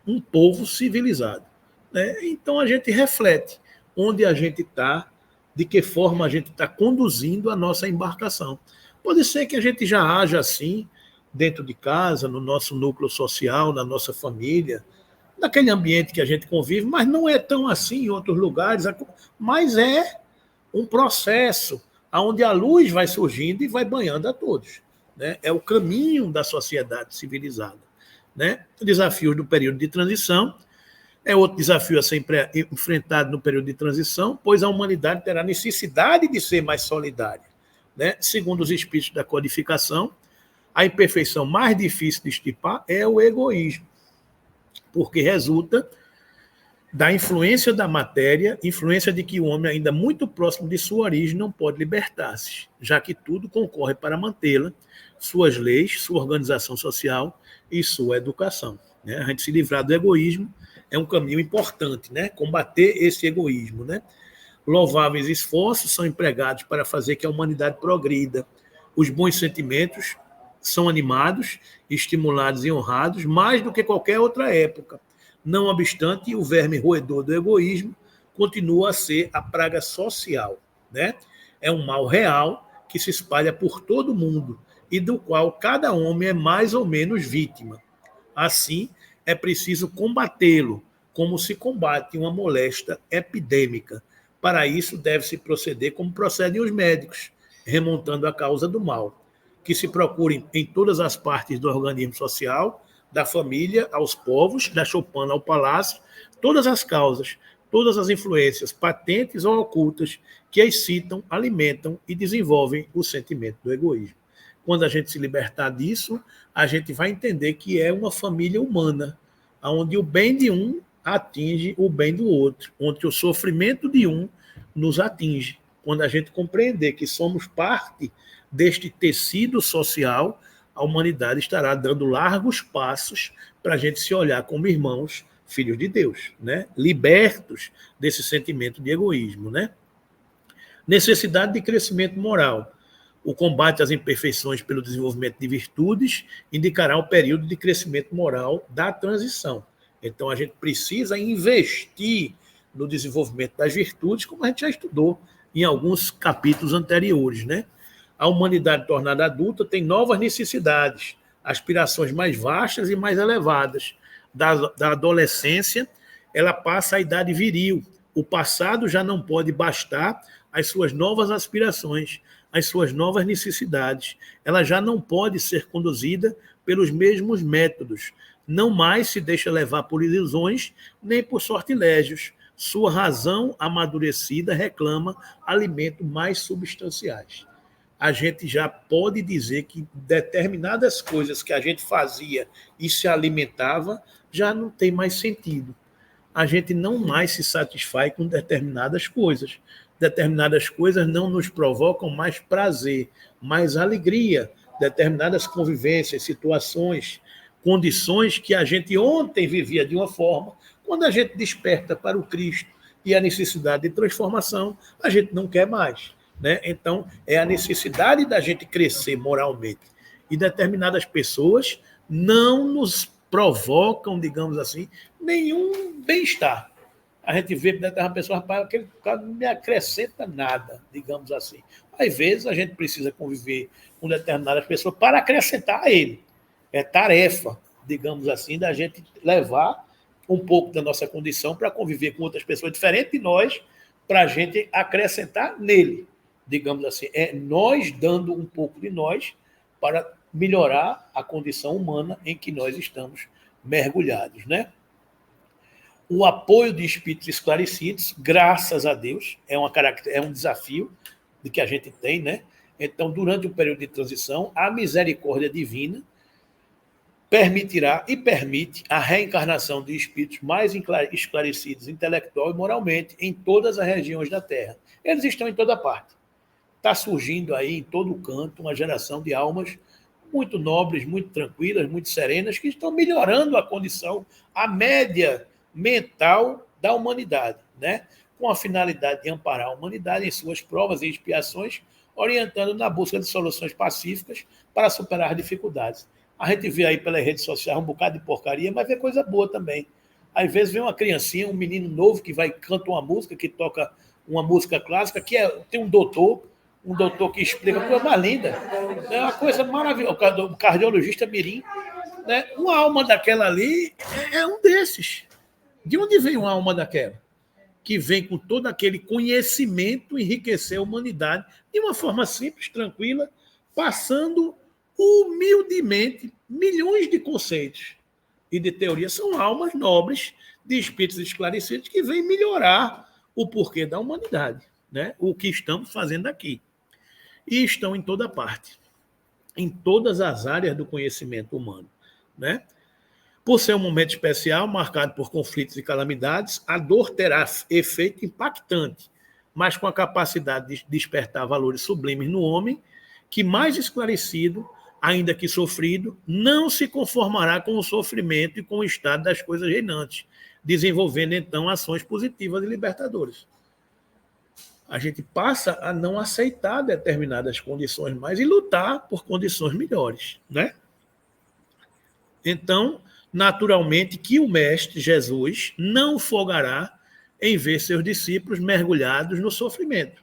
um povo civilizado, né? Então a gente reflete onde a gente está, de que forma a gente está conduzindo a nossa embarcação. Pode ser que a gente já haja assim, dentro de casa, no nosso núcleo social, na nossa família, naquele ambiente que a gente convive, mas não é tão assim em outros lugares, mas é um processo onde a luz vai surgindo e vai banhando a todos, né? É o caminho da sociedade civilizada, né? O desafio do período de transição é outro desafio a ser enfrentado no período de transição, pois a humanidade terá necessidade de ser mais solidária, né? Segundo os espíritos da codificação, a imperfeição mais difícil de extirpar é o egoísmo, porque resulta da influência da matéria, influência de que o homem, ainda muito próximo de sua origem, não pode libertar-se, já que tudo concorre para mantê-la, suas leis, sua organização social e sua educação, né? A gente se livrar do egoísmo é um caminho importante, né? Combater esse egoísmo, né? Louváveis esforços são empregados para fazer que a humanidade progrida. Os bons sentimentos são animados, estimulados e honrados mais do que qualquer outra época. Não obstante, o verme roedor do egoísmo continua a ser a praga social, né? É um mal real que se espalha por todo o mundo e do qual cada homem é mais ou menos vítima. Assim, é preciso combatê-lo, como se combate uma moléstia epidêmica. Para isso, deve-se proceder como procedem os médicos, remontando a causa do mal, que se procure em todas as partes do organismo social, da família aos povos, da choupana ao palácio, todas as causas, todas as influências patentes ou ocultas que excitam, alimentam e desenvolvem o sentimento do egoísmo. Quando a gente se libertar disso, a gente vai entender que é uma família humana, onde o bem de um atinge o bem do outro, onde o sofrimento de um nos atinge. Quando a gente compreender que somos parte deste tecido social, a humanidade estará dando largos passos para a gente se olhar como irmãos, filhos de Deus, né? Libertos desse sentimento de egoísmo, né? Necessidade de crescimento moral. O combate às imperfeições pelo desenvolvimento de virtudes indicará o período de crescimento moral da transição. Então, a gente precisa investir no desenvolvimento das virtudes, como a gente já estudou em alguns capítulos anteriores, né? A humanidade tornada adulta tem novas necessidades, aspirações mais vastas e mais elevadas. Da adolescência, ela passa à idade viril. O passado já não pode bastar às suas novas aspirações, às suas novas necessidades. Ela já não pode ser conduzida pelos mesmos métodos. Não mais se deixa levar por ilusões nem por sortilégios. Sua razão amadurecida reclama alimentos mais substanciais. A gente já pode dizer que determinadas coisas que a gente fazia e se alimentava já não tem mais sentido. A gente não mais se satisfaz com determinadas coisas. Determinadas coisas não nos provocam mais prazer, mais alegria. Determinadas convivências, situações, condições que a gente ontem vivia de uma forma, quando a gente desperta para o Cristo e a necessidade de transformação, a gente não quer mais. Né? Então, é a necessidade da gente crescer moralmente. E determinadas pessoas não nos provocam, digamos assim, nenhum bem-estar. A gente vê determinadas pessoas, rapaz, aquele cara não me acrescenta nada, digamos assim. Às vezes, a gente precisa conviver com determinadas pessoas para acrescentar a ele. É tarefa, digamos assim, da gente levar um pouco da nossa condição para conviver com outras pessoas diferentes de nós, para a gente acrescentar nele. Digamos assim, é nós dando um pouco de nós para melhorar a condição humana em que nós estamos mergulhados, né? O apoio de espíritos esclarecidos, graças a Deus, é um desafio de que a gente tem, né? Então, durante o período de transição, a misericórdia divina permitirá e permite a reencarnação de espíritos mais esclarecidos intelectual e moralmente em todas as regiões da Terra. Eles estão em toda parte. Está surgindo aí em todo canto uma geração de almas muito nobres, muito tranquilas, muito serenas, que estão melhorando a condição, a média mental da humanidade, né? Com a finalidade de amparar a humanidade em suas provas e expiações, orientando na busca de soluções pacíficas para superar as dificuldades. A gente vê aí pelas redes sociais um bocado de porcaria, mas vê coisa boa também. Às vezes vem uma criancinha, um menino novo que vai canta uma música, que toca uma música clássica, tem um doutor que explica, coisa mais linda. É uma coisa maravilhosa. O cardiologista mirim, né? Uma alma daquela ali é um desses. De onde vem uma alma daquela? Que vem com todo aquele conhecimento enriquecer a humanidade de uma forma simples, tranquila, passando humildemente milhões de conceitos e de teorias. São almas nobres de espíritos esclarecidos que vêm melhorar o porquê da humanidade, né? O que estamos fazendo aqui. E estão em toda parte, em todas as áreas do conhecimento humano, né? Por ser um momento especial, marcado por conflitos e calamidades, a dor terá efeito impactante, mas com a capacidade de despertar valores sublimes no homem, que mais esclarecido, ainda que sofrido, não se conformará com o sofrimento e com o estado das coisas reinantes, desenvolvendo então ações positivas e libertadoras. A gente passa a não aceitar determinadas condições mais e lutar por condições melhores, né? Então, naturalmente que o Mestre Jesus não folgará em ver seus discípulos mergulhados no sofrimento.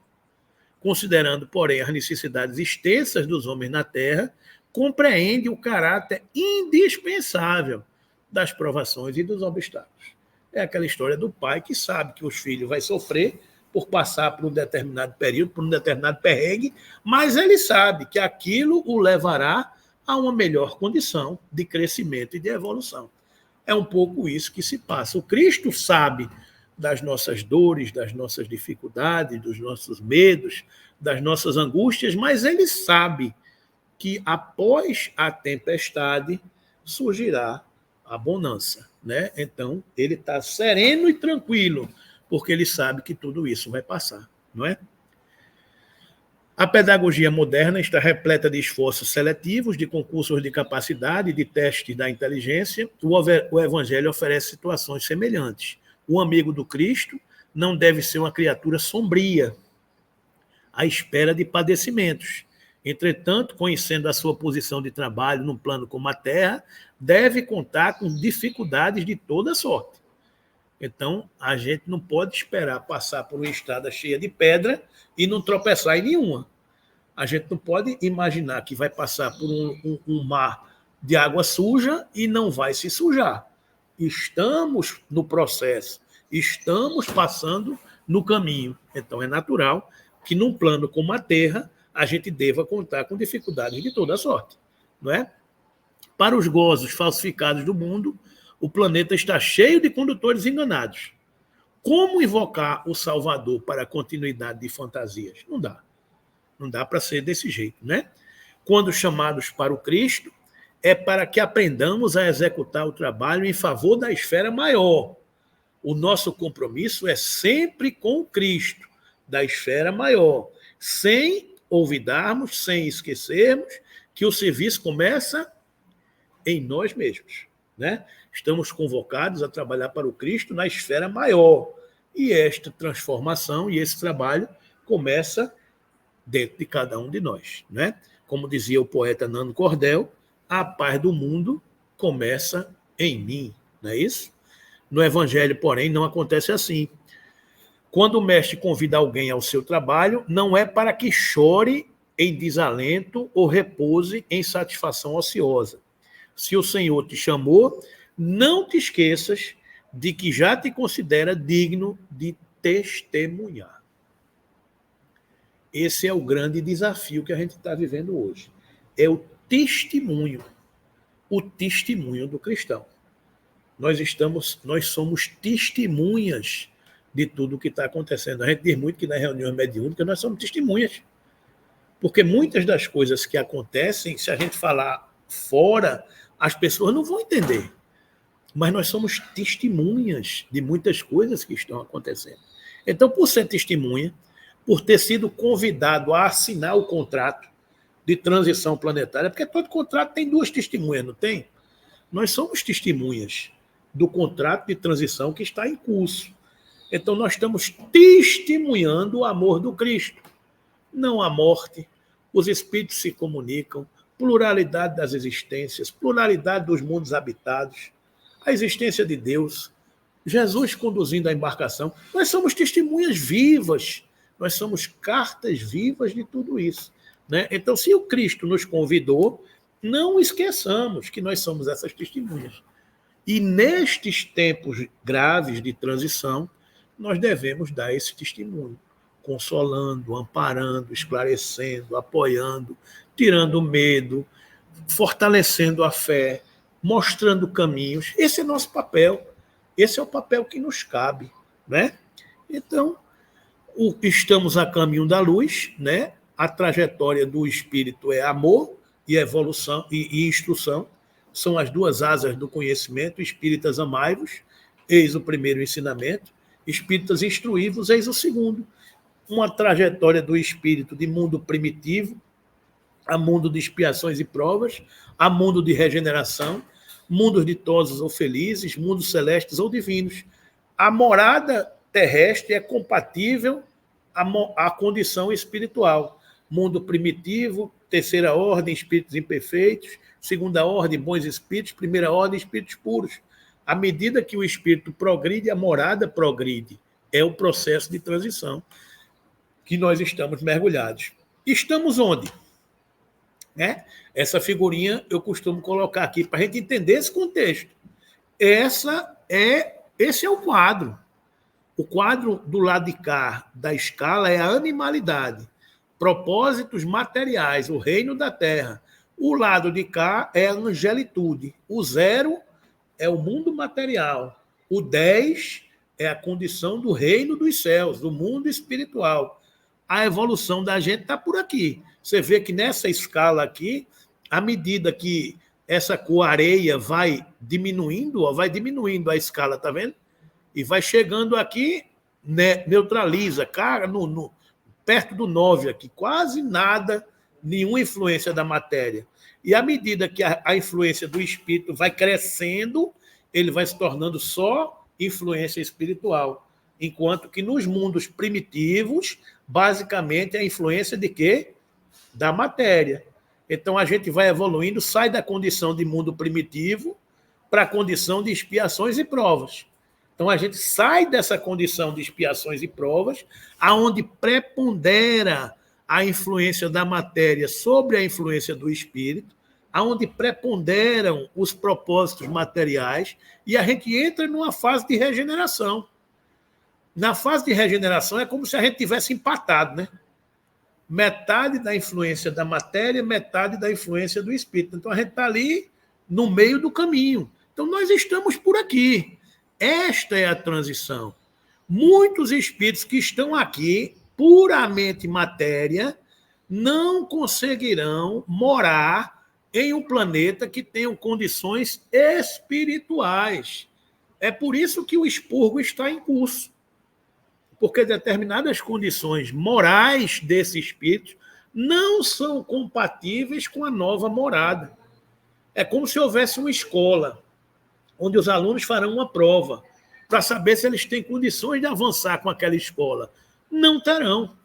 Considerando, porém, as necessidades extensas dos homens na terra, compreende o caráter indispensável das provações e dos obstáculos. É aquela história do pai que sabe que os filhos vão sofrer por passar por um determinado período, por um determinado perrengue, mas ele sabe que aquilo o levará a uma melhor condição de crescimento e de evolução. É um pouco isso que se passa. O Cristo sabe das nossas dores, das nossas dificuldades, dos nossos medos, das nossas angústias, mas ele sabe que após a tempestade surgirá a bonança, né? Então, ele está sereno e tranquilo, porque ele sabe que tudo isso vai passar, não é? A pedagogia moderna está repleta de esforços seletivos, de concursos de capacidade, de testes da inteligência. O Evangelho oferece situações semelhantes. O amigo do Cristo não deve ser uma criatura sombria, à espera de padecimentos. Entretanto, conhecendo a sua posição de trabalho num plano como a Terra, deve contar com dificuldades de toda sorte. Então, a gente não pode esperar passar por uma estrada cheia de pedra e não tropeçar em nenhuma. A gente não pode imaginar que vai passar por um mar de água suja e não vai se sujar. Estamos no processo, estamos passando no caminho. Então, é natural que num plano como a Terra, a gente deva contar com dificuldades de toda sorte, não é? Para os gozos falsificados do mundo, o planeta está cheio de condutores enganados. Como invocar o Salvador para a continuidade de fantasias? Não dá. Não dá para ser desse jeito, né? Quando chamados para o Cristo, é para que aprendamos a executar o trabalho em favor da esfera maior. O nosso compromisso é sempre com o Cristo, da esfera maior, sem olvidarmos, sem esquecermos que o serviço começa em nós mesmos, né? Estamos convocados a trabalhar para o Cristo na esfera maior. E esta transformação e esse trabalho começa dentro de cada um de nós, né? Como dizia o poeta Nano Cordel, a paz do mundo começa em mim, não é isso? No Evangelho, porém, não acontece assim. Quando o mestre convida alguém ao seu trabalho, não é para que chore em desalento ou repouse em satisfação ociosa. Se o Senhor te chamou, não te esqueças de que já te considera digno de testemunhar. Esse é o grande desafio que a gente está vivendo hoje. É o testemunho do cristão. Nós somos testemunhas de tudo o que está acontecendo. A gente diz muito que nas reuniões mediúnicas nós somos testemunhas. Porque muitas das coisas que acontecem, se a gente falar fora, as pessoas não vão entender. Mas nós somos testemunhas de muitas coisas que estão acontecendo. Então, por ser testemunha, por ter sido convidado a assinar o contrato de transição planetária, porque todo contrato tem duas testemunhas, não tem? Nós somos testemunhas do contrato de transição que está em curso. Então, nós estamos testemunhando o amor do Cristo. Não a morte, os espíritos se comunicam, pluralidade das existências, pluralidade dos mundos habitados, a existência de Deus, Jesus conduzindo a embarcação. Nós somos testemunhas vivas, nós somos cartas vivas de tudo isso, né? Então, se o Cristo nos convidou, não esqueçamos que nós somos essas testemunhas. E nestes tempos graves de transição, nós devemos dar esse testemunho, consolando, amparando, esclarecendo, apoiando, tirando medo, fortalecendo a fé, mostrando caminhos. Esse é nosso papel. Esse é o papel que nos cabe, né? Então, estamos a caminho da luz, né? A trajetória do espírito é amor e evolução e instrução. São as duas asas do conhecimento. Espíritas, amai-vos, eis o primeiro ensinamento. Espíritas, instruí-vos, eis o segundo. Uma trajetória do espírito de mundo primitivo a mundo de expiações e provas, a mundo de regeneração, mundos ditosos ou felizes, mundos celestes ou divinos. A morada terrestre é compatível à condição espiritual. Mundo primitivo, terceira ordem, espíritos imperfeitos, segunda ordem, bons espíritos, primeira ordem, espíritos puros. À medida que o espírito progride, a morada progride. É o processo de transição que nós estamos mergulhados. Estamos onde? Né? Essa figurinha eu costumo colocar aqui para a gente entender esse contexto. Esse é o quadro. O quadro do lado de cá da escala é a animalidade, propósitos materiais, o reino da terra. O lado de cá é a angelitude. O 0 é o mundo material. O 10 é a condição do reino dos céus, do mundo espiritual. A evolução da gente está por aqui. Você vê que nessa escala aqui, à medida que essa cor areia vai diminuindo a escala, tá vendo? E vai chegando aqui, né, neutraliza, cara, perto do 9 aqui, quase nada, nenhuma influência da matéria. E à medida que a influência do espírito vai crescendo, ele vai se tornando só influência espiritual. Enquanto que nos mundos primitivos, basicamente, é a influência de quê? Da matéria. Então a gente vai evoluindo, sai da condição de mundo primitivo para a condição de expiações e provas. Então a gente sai dessa condição de expiações e provas, aonde prepondera a influência da matéria sobre a influência do espírito, aonde preponderam os propósitos materiais, e a gente entra numa fase de regeneração. Na fase de regeneração é como se a gente tivesse empatado, né? Metade da influência da matéria, metade da influência do espírito. Então a gente está ali no meio do caminho. Então nós estamos por aqui. Esta é a transição. Muitos espíritos que estão aqui, puramente matéria, não conseguirão morar em um planeta que tenha condições espirituais. É por isso que o expurgo está em curso. Porque determinadas condições morais desse espírito não são compatíveis com a nova morada. É como se houvesse uma escola onde os alunos farão uma prova para saber se eles têm condições de avançar com aquela escola. Não terão.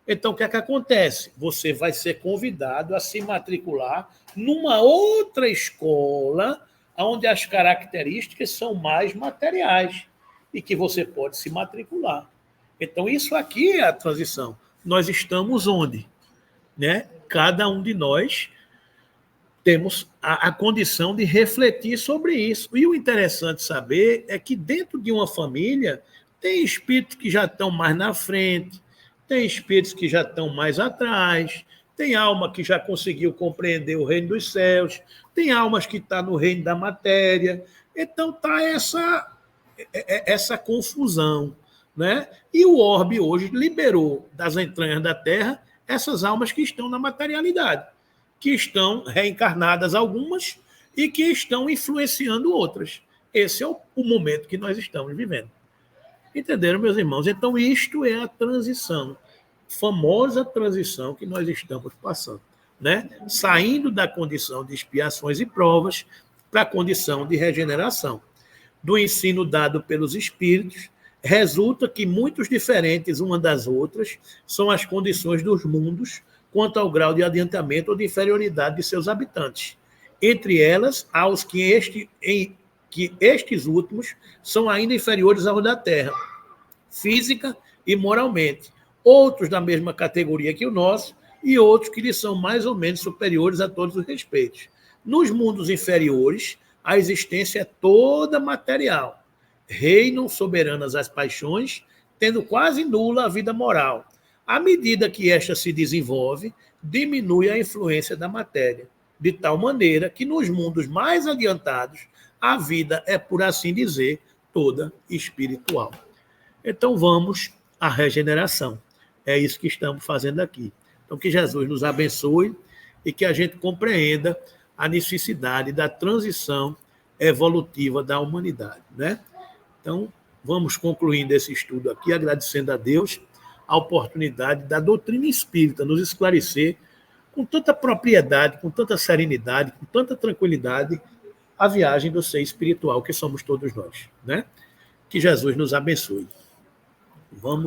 Então, o que é que acontece? Você vai ser convidado a se matricular numa outra escola onde as características são mais materiais e que você pode se matricular. Então, isso aqui é a transição. Nós estamos onde? Né? Cada um de nós temos a condição de refletir sobre isso. E o interessante saber é que dentro de uma família tem espíritos que já estão mais na frente, tem espíritos que já estão mais atrás, tem alma que já conseguiu compreender o reino dos céus, tem almas que estão no reino da matéria. Então está essa confusão. Né? E o orbe hoje liberou das entranhas da Terra essas almas que estão na materialidade, que estão reencarnadas algumas e que estão influenciando outras. Esse é o momento que nós estamos vivendo. Entenderam, meus irmãos? Então, isto é a transição, famosa transição que nós estamos passando, né? Saindo da condição de expiações e provas para a condição de regeneração. Do ensino dado pelos espíritos, resulta que muitos diferentes umas das outras são as condições dos mundos quanto ao grau de adiantamento ou de inferioridade de seus habitantes. Entre elas, há os que estes últimos são ainda inferiores aos da Terra, física e moralmente. Outros da mesma categoria que o nosso e outros que lhes são mais ou menos superiores a todos os respeitos. Nos mundos inferiores, a existência é toda material. Reinam soberanas as paixões, tendo quase nula a vida moral. À medida que esta se desenvolve, diminui a influência da matéria, de tal maneira que nos mundos mais adiantados, a vida é, por assim dizer, toda espiritual. Então vamos à regeneração. É isso que estamos fazendo aqui. Então que Jesus nos abençoe e que a gente compreenda a necessidade da transição evolutiva da humanidade, né? Então, vamos concluindo esse estudo aqui, agradecendo a Deus a oportunidade da doutrina espírita nos esclarecer com tanta propriedade, com tanta serenidade, com tanta tranquilidade, a viagem do ser espiritual que somos todos nós, né? Que Jesus nos abençoe. Vamos